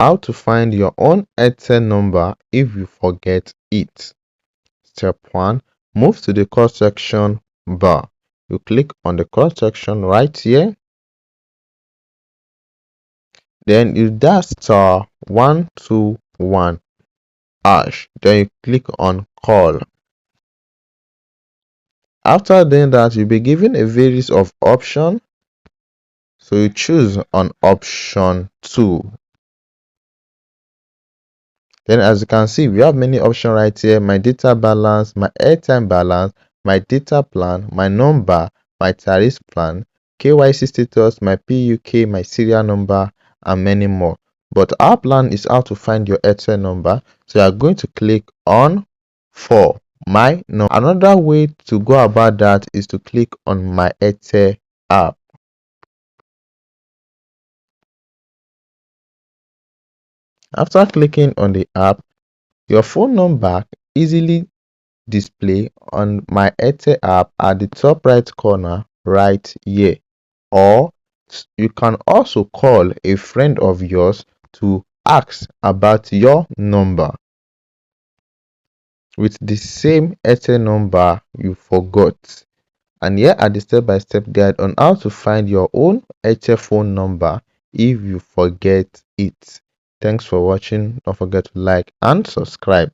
How to find your own Airtel number if you forget it. Step 1. Move to the call section bar. You click on the call section right here. Then you dial *121#. Then you click on call. After doing that, you'll be given a series of options. So you choose on option 2. Then as you can see, we have many options right here: my data balance, my airtime balance, my data plan, my number, my tariff plan, KYC status, my PUK, my serial number, and many more. But our plan is how to find your Airtel number. So you are going to click on for my number. Another way to go about that is to click on my Airtel app. After clicking on the app, your phone number easily display on my Airtel app at the top right corner right here. Or you can also call a friend of yours to ask about your number with the same Airtel number you forgot. And here are the step-by-step guide on how to find your own Airtel phone number if you forget it. Thanks for watching. Don't forget to like and subscribe.